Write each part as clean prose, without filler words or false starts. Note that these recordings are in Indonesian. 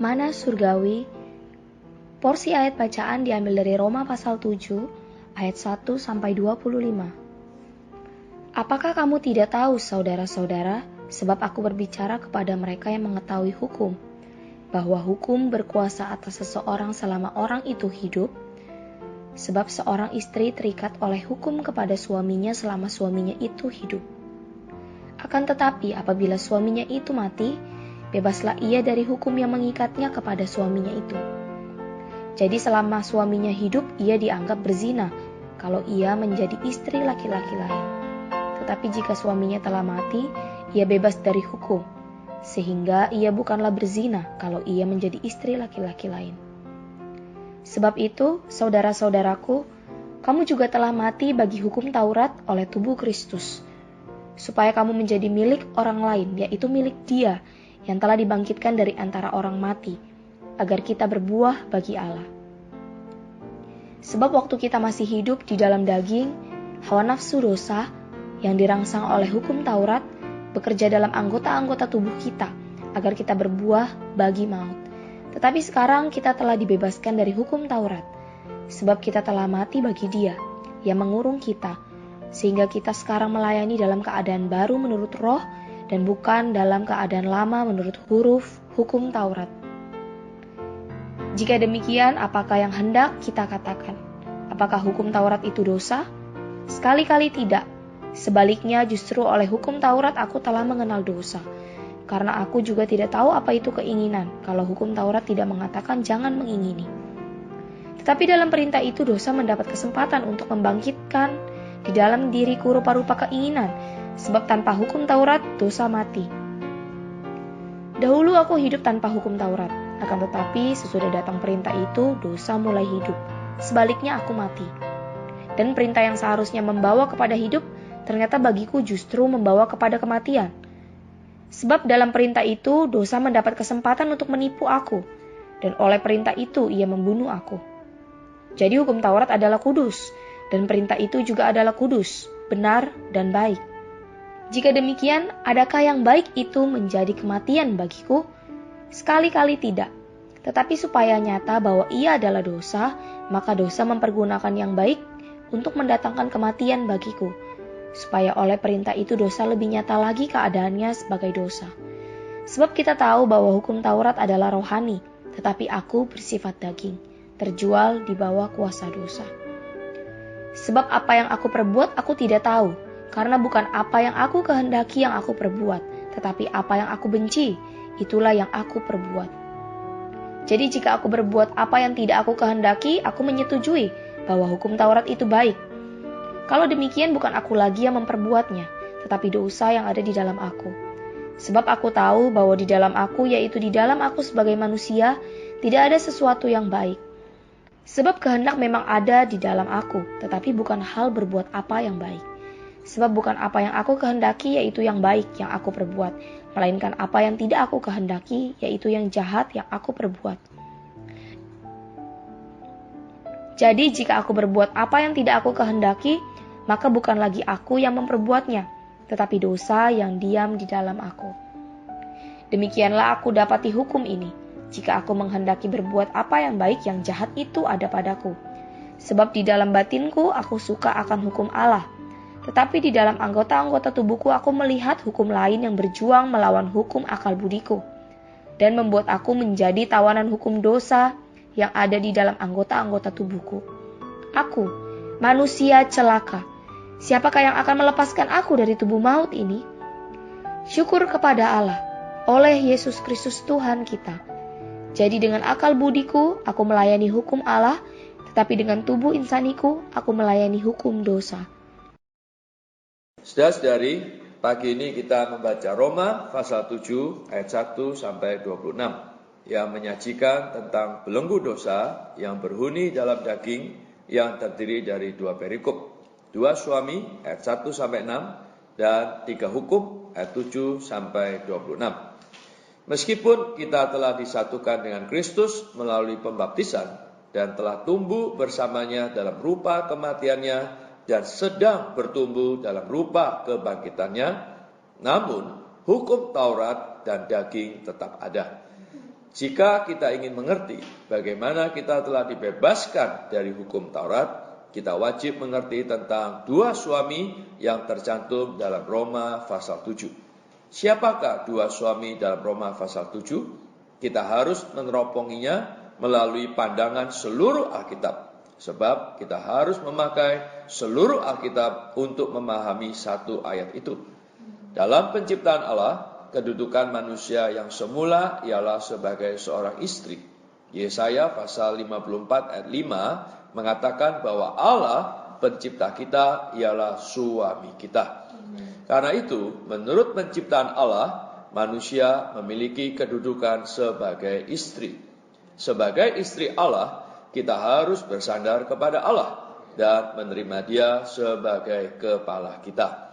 Mana surgawi. Porsi ayat bacaan diambil dari Roma pasal 7 ayat 1-25. Apakah kamu tidak tahu, saudara-saudara, sebab aku berbicara kepada mereka yang mengetahui hukum, bahwa hukum berkuasa atas seseorang selama orang itu hidup? Sebab seorang istri terikat oleh hukum kepada suaminya selama suaminya itu hidup. Akan tetapi apabila suaminya itu mati, bebaslah ia dari hukum yang mengikatnya kepada suaminya itu. Jadi selama suaminya hidup, ia dianggap berzina kalau ia menjadi istri laki-laki lain. Tetapi jika suaminya telah mati, ia bebas dari hukum, sehingga ia bukanlah berzina kalau ia menjadi istri laki-laki lain. Sebab itu, saudara-saudaraku, kamu juga telah mati bagi hukum Taurat oleh tubuh Kristus, supaya kamu menjadi milik orang lain, yaitu milik Dia yang telah dibangkitkan dari antara orang mati, agar kita berbuah bagi Allah. Sebab waktu kita masih hidup di dalam daging, hawa nafsu dosa yang dirangsang oleh hukum Taurat bekerja dalam anggota-anggota tubuh kita, agar kita berbuah bagi maut. Tetapi sekarang kita telah dibebaskan dari hukum Taurat, sebab kita telah mati bagi Dia yang mengurung kita, sehingga kita sekarang melayani dalam keadaan baru menurut roh, dan bukan dalam keadaan lama menurut huruf hukum Taurat. Jika demikian, apakah yang hendak kita katakan? Apakah hukum Taurat itu dosa? Sekali-kali tidak. Sebaliknya, justru oleh hukum Taurat aku telah mengenal dosa. Karena aku juga tidak tahu apa itu keinginan, kalau hukum Taurat tidak mengatakan jangan mengingini. Tetapi dalam perintah itu dosa mendapat kesempatan untuk membangkitkan di dalam diriku rupa-rupa keinginan, sebab tanpa hukum Taurat dosa mati. Dahulu aku hidup tanpa hukum Taurat, akan tetapi sesudah datang perintah itu dosa mulai hidup. Sebaliknya aku mati. Dan perintah yang seharusnya membawa kepada hidup, ternyata bagiku justru membawa kepada kematian. Sebab dalam perintah itu dosa mendapat kesempatan untuk menipu aku, dan oleh perintah itu ia membunuh aku. Jadi hukum Taurat adalah kudus, dan perintah itu juga adalah kudus, benar dan baik. Jika demikian, adakah yang baik itu menjadi kematian bagiku? Sekali-kali tidak. Tetapi supaya nyata bahwa ia adalah dosa, maka dosa mempergunakan yang baik untuk mendatangkan kematian bagiku, supaya oleh perintah itu dosa lebih nyata lagi keadaannya sebagai dosa. Sebab kita tahu bahwa hukum Taurat adalah rohani, tetapi aku bersifat daging, terjual di bawah kuasa dosa. Sebab apa yang aku perbuat aku tidak tahu, karena bukan apa yang aku kehendaki yang aku perbuat, tetapi apa yang aku benci, itulah yang aku perbuat. Jadi jika aku berbuat apa yang tidak aku kehendaki, aku menyetujui bahwa hukum Taurat itu baik. Kalau demikian bukan aku lagi yang memperbuatnya, tetapi dosa yang ada di dalam aku. Sebab aku tahu bahwa di dalam aku, yaitu di dalam aku sebagai manusia, tidak ada sesuatu yang baik. Sebab kehendak memang ada di dalam aku, tetapi bukan hal berbuat apa yang baik. Sebab bukan apa yang aku kehendaki, yaitu yang baik yang aku perbuat, melainkan apa yang tidak aku kehendaki, yaitu yang jahat yang aku perbuat. Jadi jika aku berbuat apa yang tidak aku kehendaki, maka bukan lagi aku yang memperbuatnya, tetapi dosa yang diam di dalam aku. Demikianlah aku dapati hukum ini, jika aku menghendaki berbuat apa yang baik, yang jahat itu ada padaku. Sebab di dalam batinku aku suka akan hukum Allah, tetapi di dalam anggota-anggota tubuhku aku melihat hukum lain yang berjuang melawan hukum akal budiku, dan membuat aku menjadi tawanan hukum dosa yang ada di dalam anggota-anggota tubuhku. Aku, manusia celaka, siapakah yang akan melepaskan aku dari tubuh maut ini? Syukur kepada Allah, oleh Yesus Kristus Tuhan kita. Jadi dengan akal budiku, aku melayani hukum Allah, tetapi dengan tubuh insaniku, aku melayani hukum dosa. Saudara-saudari, pagi ini kita membaca Roma pasal 7 ayat 1-26 yang menyajikan tentang belenggu dosa yang berhuni dalam daging yang terdiri dari 2 perikop. 2 suami ayat 1-6 dan 3 hukum ayat 7-26. Meskipun kita telah disatukan dengan Kristus melalui pembaptisan dan telah tumbuh bersamanya dalam rupa kematiannya dan sedang bertumbuh dalam rupa kebangkitannya, namun hukum Taurat dan daging tetap ada. Jika kita ingin mengerti bagaimana kita telah dibebaskan dari hukum Taurat, kita wajib mengerti tentang dua suami yang tercantum dalam Roma pasal 7. Siapakah dua suami dalam Roma pasal 7? Kita harus meneroponginya melalui pandangan seluruh Alkitab. Sebab kita harus memakai seluruh Alkitab untuk memahami satu ayat itu. Dalam penciptaan Allah, kedudukan manusia yang semula ialah sebagai seorang istri. Yesaya pasal 54 ayat 5 mengatakan bahwa Allah pencipta kita ialah suami kita. Karena itu, menurut penciptaan Allah, manusia memiliki kedudukan sebagai istri. Sebagai istri Allah, kita harus bersandar kepada Allah dan menerima Dia sebagai kepala kita.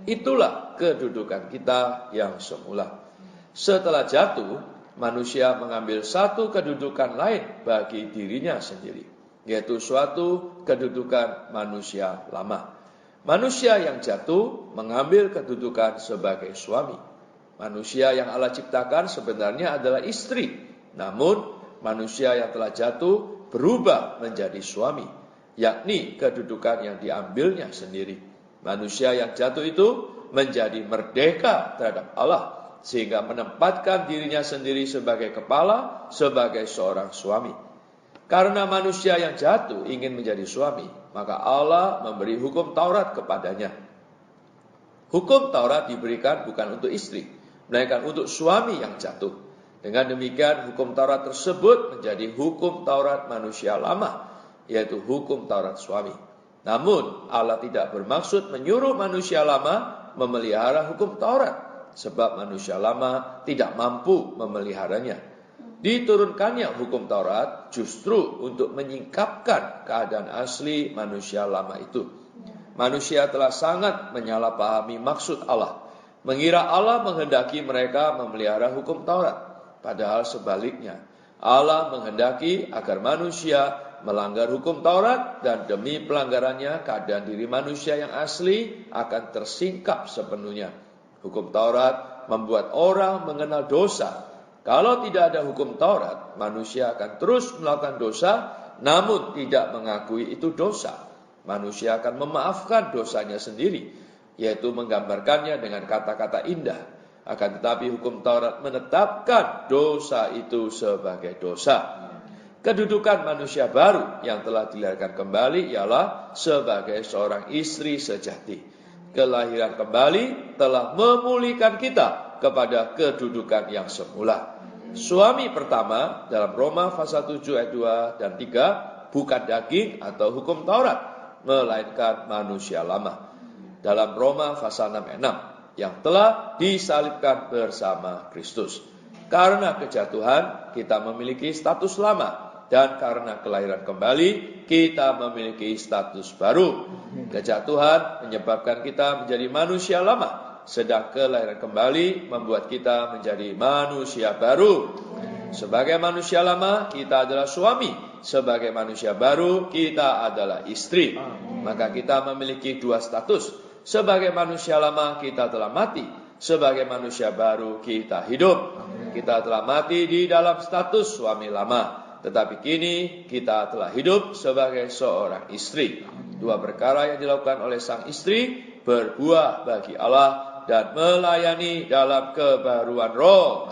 Itulah kedudukan kita yang semula. Setelah jatuh, manusia mengambil satu kedudukan lain bagi dirinya sendiri, yaitu suatu kedudukan manusia lama. Manusia yang jatuh mengambil kedudukan sebagai suami. Manusia yang Allah ciptakan sebenarnya adalah istri. Namun, manusia yang telah jatuh berubah menjadi suami, yakni kedudukan yang diambilnya sendiri. Manusia yang jatuh itu menjadi merdeka terhadap Allah, sehingga menempatkan dirinya sendiri sebagai kepala, sebagai seorang suami. Karena manusia yang jatuh ingin menjadi suami, maka Allah memberi hukum Taurat kepadanya. Hukum Taurat diberikan bukan untuk istri, melainkan untuk suami yang jatuh. Dengan demikian, hukum Taurat tersebut menjadi hukum Taurat manusia lama, yaitu hukum Taurat suami. Namun, Allah tidak bermaksud menyuruh manusia lama memelihara hukum Taurat, sebab manusia lama tidak mampu memeliharanya. Diturunkannya hukum Taurat justru untuk menyingkapkan keadaan asli manusia lama itu. Manusia telah sangat menyalahpahami maksud Allah, mengira Allah menghendaki mereka memelihara hukum Taurat. Padahal sebaliknya, Allah menghendaki agar manusia melanggar hukum Taurat, dan demi pelanggarannya keadaan diri manusia yang asli akan tersingkap sepenuhnya. Hukum Taurat membuat orang mengenal dosa. Kalau tidak ada hukum Taurat, manusia akan terus melakukan dosa, namun tidak mengakui itu dosa. Manusia akan memaafkan dosanya sendiri, yaitu menggambarkannya dengan kata-kata indah. Akan tetapi hukum Taurat menetapkan dosa itu sebagai dosa. Kedudukan manusia baru yang telah dilahirkan kembali ialah sebagai seorang istri sejati. Kelahiran kembali telah memulihkan kita kepada kedudukan yang semula. Suami pertama dalam Roma pasal 7 ayat 2 dan 3 bukan daging atau hukum Taurat, melainkan manusia lama. Dalam Roma pasal 6 ayat 6 yang telah disalibkan bersama Kristus. Karena kejatuhan kita memiliki status lama. Dan karena kelahiran kembali, kita memiliki status baru. Kejatuhan menyebabkan kita menjadi manusia lama, sedang kelahiran kembali membuat kita menjadi manusia baru. Sebagai manusia lama, kita adalah suami. Sebagai manusia baru, kita adalah istri. Maka kita memiliki dua status. Sebagai manusia lama, kita telah mati. Sebagai manusia baru, kita hidup. Kita telah mati di dalam status suami lama. Tetapi kini kita telah hidup sebagai seorang istri. Dua perkara yang dilakukan oleh sang istri berbuah bagi Allah dan melayani dalam kebaruan roh.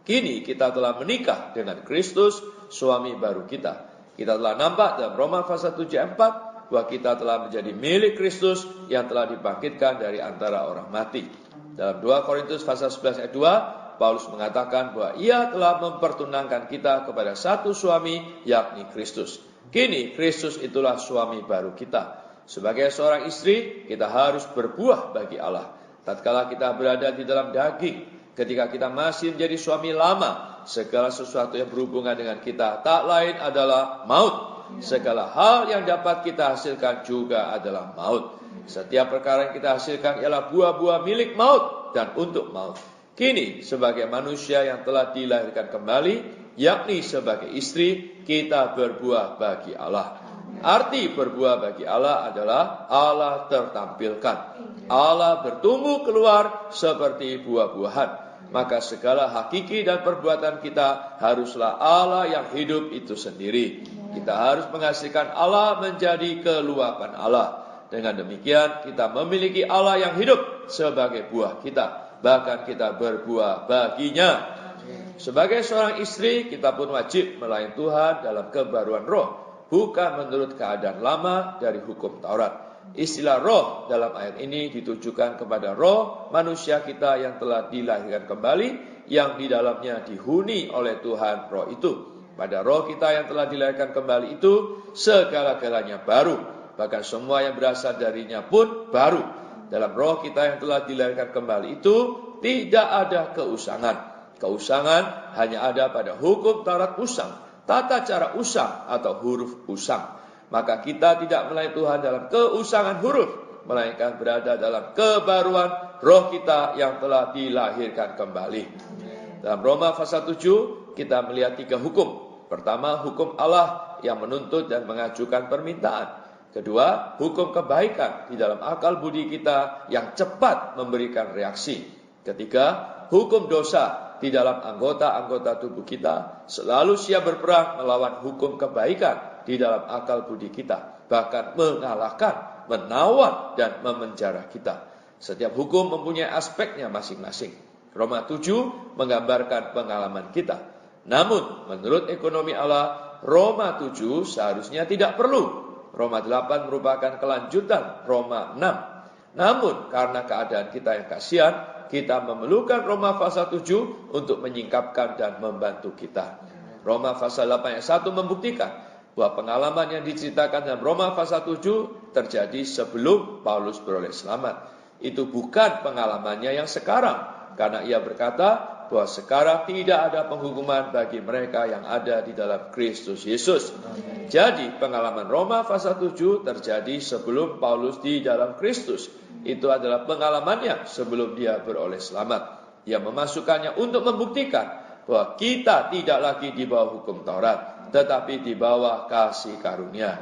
Kini kita telah menikah dengan Kristus, suami baru kita. Kita telah nampak dalam Roma pasal 7 ayat 4 bahwa kita telah menjadi milik Kristus yang telah dibangkitkan dari antara orang mati. Dalam 2 Korintus pasal 11 ayat 2 Paulus mengatakan bahwa ia telah mempertunangkan kita kepada satu suami, yakni Kristus. Kini Kristus itulah suami baru kita. Sebagai seorang istri, kita harus berbuah bagi Allah. Tatkala kita berada di dalam daging, ketika kita masih menjadi suami lama, segala sesuatu yang berhubungan dengan kita tak lain adalah maut. Segala hal yang dapat kita hasilkan juga adalah maut. Setiap perkara yang kita hasilkan ialah buah-buah milik maut dan untuk maut. Kini sebagai manusia yang telah dilahirkan kembali, yakni sebagai istri, kita berbuah bagi Allah. Arti berbuah bagi Allah adalah Allah tertampilkan. Allah bertumbuh keluar seperti buah-buahan. maka segala hakiki dan perbuatan kita haruslah Allah yang hidup itu sendiri. Kita harus menghasilkan Allah menjadi keluapan Allah. Dengan demikian kita memiliki Allah yang hidup sebagai buah kita. Bahkan kita berbuah baginya. Sebagai seorang istri, kita pun wajib melayani Tuhan dalam kebaruan roh, bukan menurut keadaan lama dari hukum Taurat. Istilah roh dalam ayat ini ditujukan kepada roh manusia kita yang telah dilahirkan kembali, yang di dalamnya dihuni oleh Tuhan roh itu. Pada roh kita yang telah dilahirkan kembali itu, segala-galanya baru, bahkan semua yang berasal darinya pun baru. Dalam roh kita yang telah dilahirkan kembali itu, tidak ada keusangan. Keusangan hanya ada pada hukum Taurat usang, tata cara usang atau huruf usang. Maka kita tidak melayani Tuhan dalam keusangan huruf, melainkan berada dalam kebaruan roh kita yang telah dilahirkan kembali. Dalam Roma pasal 7 kita melihat 3 hukum. Pertama, hukum Allah yang menuntut dan mengajukan permintaan. Kedua, hukum kebaikan di dalam akal budi kita yang cepat memberikan reaksi. Ketiga, hukum dosa di dalam anggota-anggota tubuh kita selalu siap berperang melawan hukum kebaikan di dalam akal budi kita, bahkan mengalahkan, menawan, dan memenjara kita. Setiap hukum mempunyai aspeknya masing-masing. Roma 7 menggambarkan pengalaman kita. Namun, menurut ekonomi Allah, Roma 7 seharusnya tidak perlu. Roma 8 merupakan kelanjutan Roma 6. Namun, karena keadaan kita yang kasihan, kita memerlukan Roma pasal 7 untuk menyingkapkan dan membantu kita. Roma pasal 8 ayat 1 membuktikan bahwa pengalaman yang diceritakan dalam Roma pasal 7 terjadi sebelum Paulus beroleh selamat. Itu bukan pengalamannya yang sekarang, karena ia berkata bahwa sekarang tidak ada penghukuman bagi mereka yang ada di dalam Kristus Yesus. Jadi pengalaman Roma pasal 7 terjadi sebelum Paulus di dalam Kristus. Itu adalah pengalamannya sebelum dia beroleh selamat. Ia memasukkannya untuk membuktikan bahwa kita tidak lagi di bawah hukum Taurat, tetapi di bawah kasih karunia.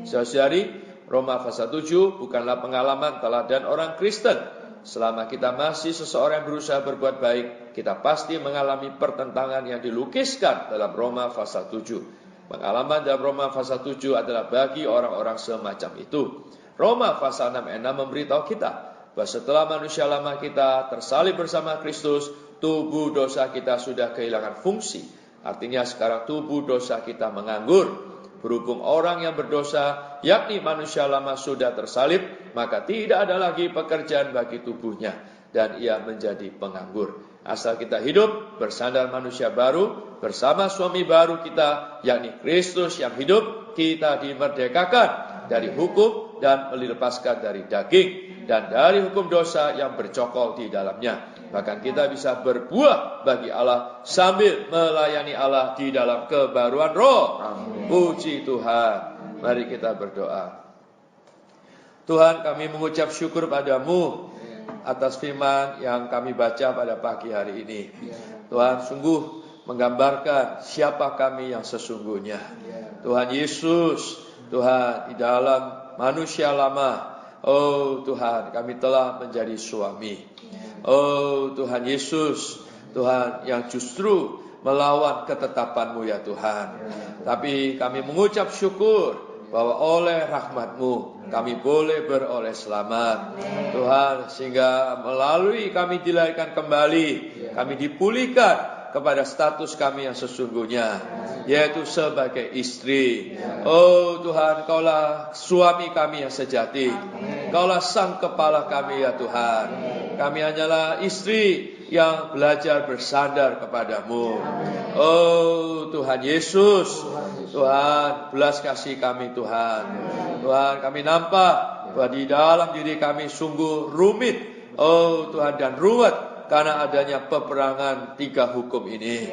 Saudari, Roma pasal 7 bukanlah pengalaman teladan orang Kristen. Selama kita masih seseorang yang berusaha berbuat baik, kita pasti mengalami pertentangan yang dilukiskan dalam Roma pasal 7. Pengalaman dalam Roma pasal 7 adalah bagi orang-orang semacam itu. Roma pasal 6 ayat 6 memberitahu kita bahwa setelah manusia lama kita tersalib bersama Kristus, tubuh dosa kita sudah kehilangan fungsi. Artinya sekarang tubuh dosa kita menganggur. Berhubung orang yang berdosa, yakni manusia lama sudah tersalib, maka tidak ada lagi pekerjaan bagi tubuhnya, dan ia menjadi penganggur. Asal kita hidup bersandar manusia baru, bersama suami baru kita, yakni Kristus yang hidup, kita dimerdekakan dari hukum dan dilepaskan dari daging, dan dari hukum dosa yang bercokol di dalamnya. Bahkan kita bisa berbuah bagi Allah sambil melayani Allah di dalam kebaruan roh. Amin. Puji Tuhan. Mari kita berdoa. Tuhan, kami mengucap syukur padamu atas firman yang kami baca pada pagi hari ini. Tuhan, sungguh menggambarkan siapa kami yang sesungguhnya. Tuhan Yesus, Tuhan, di dalam manusia lama, oh Tuhan, kami telah menjadi suami. Oh Tuhan Yesus, Tuhan yang justru melawan ketetapan-Mu ya Tuhan. Tapi kami mengucap syukur bahwa oleh rahmat-Mu kami boleh beroleh selamat. Tuhan, sehingga melalui kami dilahirkan kembali, kami dipulihkan kepada status kami yang sesungguhnya, yaitu sebagai istri. Oh Tuhan, Kaulah suami kami yang sejati. Kaulah sang kepala kami ya Tuhan. Kami hanyalah istri yang belajar bersandar kepadamu. Oh Tuhan Yesus, Tuhan belas kasih kami Tuhan. Tuhan, kami nampak bahwa di dalam diri kami sungguh rumit, oh Tuhan, dan ruwet karena adanya peperangan 3 hukum ini.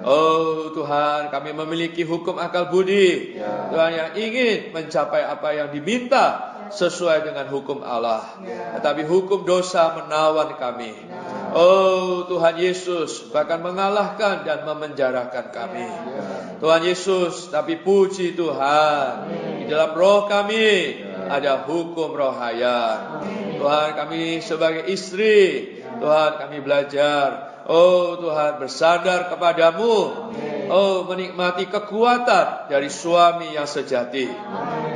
Oh Tuhan, kami memiliki hukum akal budi, Tuhan, yang ingin mencapai apa yang diminta sesuai dengan hukum Allah. Tetapi hukum dosa menawan kami. Oh Tuhan Yesus, bahkan mengalahkan dan memenjarakan kami. Tuhan Yesus, tapi puji Tuhan, di dalam roh kami ada hukum rohaya. Tuhan, kami sebagai istri, Tuhan, kami belajar, Oh Tuhan, bersandar kepadamu. Oh, menikmati kekuatan dari suami yang sejati.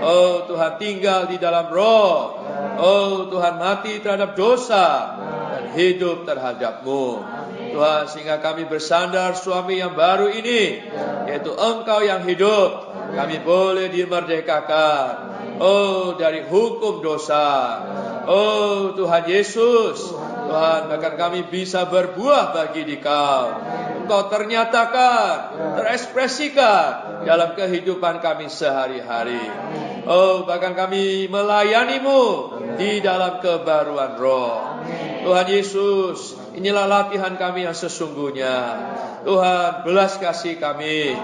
Oh Tuhan, tinggal di dalam roh. Oh Tuhan, mati terhadap dosa dan hidup terhadap-Mu. Tuhan, sehingga kami bersandar suami yang baru ini, yaitu Engkau yang hidup. Kami boleh dimerdekakan, oh, dari hukum dosa. Oh Tuhan Yesus, Tuhan, bahkan kami bisa berbuah bagi Dikau. Engkau ternyatakan, terekspresikan dalam kehidupan kami sehari-hari. Oh, bahkan kami melayani-Mu di dalam kebaruan roh. Tuhan Yesus, inilah latihan kami yang sesungguhnya. Tuhan, belas kasih kami,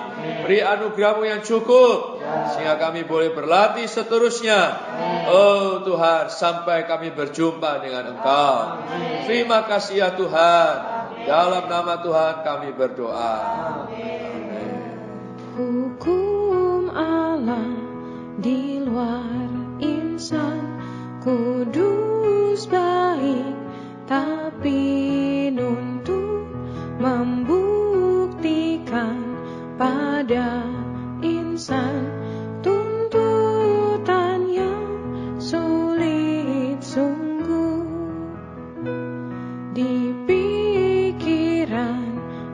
beri anugerah-Mu yang cukup, sehingga kami boleh berlatih seterusnya. Oh Tuhan, sampai kami berjumpa dengan Engkau. Terima kasih ya Tuhan, dalam nama Tuhan kami berdoa. Hukum Allah di luar insan, kudus baik, tapi nuntut membuktikan pada insan tuntutan yang sulit sungguh. Di pikiran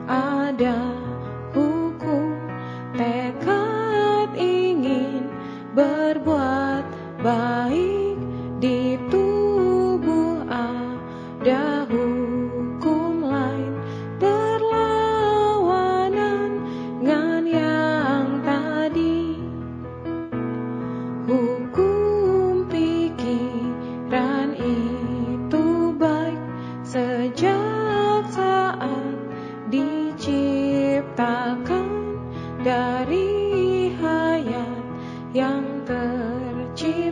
ada hukum, tekad ingin berbuat baik, di tubuh ada hukum lain berlawanan dengan yang tadi. Hukum pikiran itu baik sejak saat diciptakan, dari hayat yang tercipta